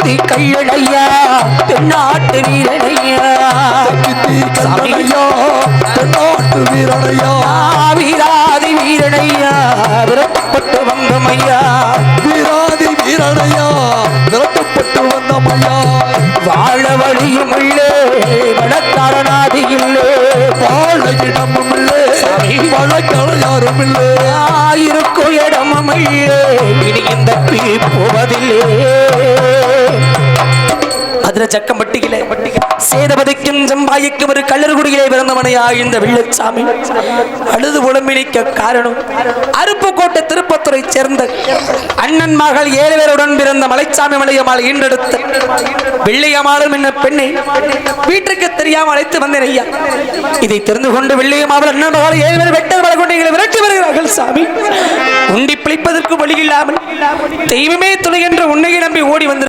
தெற்கித்தி கையடையா தென்னாட்டு வீரனையா தென்னாட்டு வீரனையா வீராதி வீரனையா விரட்டப்பட்டு வந்தமையா வீராதி வீரனையா விரட்டப்பட்டு வந்தமையா வாழ வழியும் இல்லே வழக்காரனாதி இல்லே வாழ இடமும் இல்லே வழக்கார யாரும் இல்லே இருக்கும் இடமும் இல்லே இனி இந்த போவதில்லே அதுல சக்கம்பட்டியிலே சேதபதிக்கும் செம்பாய்க்கும் ஒரு கல்லறுகுடியிலே பிறந்தவனையா இந்த வெள்ளச்சாமி அழுது புலம்பினிக்க காரணம் அருப்புக்கோட்டை திருப்பத்துறை சேர்ந்த அண்ணன் மகள் 7 பேருடன் பிறந்த மலைச்சாமி மலையம்மாள் ஈண்டெடுத்த வெள்ளையம்மாளும் என்ன பெண்ணை வீட்டுக்கு தெரியாமல் அழைத்து வந்தேன் ஐயா. இதை தெரிந்து கொண்டு வெள்ளையம்மாள் அண்ணன் மகள் 7 பேர் வெட்டர் வர கொண்டு எங்களை விரட்டி வருகிறார்கள் சாமி. உண்டி பிழைப்பதற்கு வழி இல்லாமல் தெய்வமே துணை என்று உன்னையை நம்பி ஓடி வந்து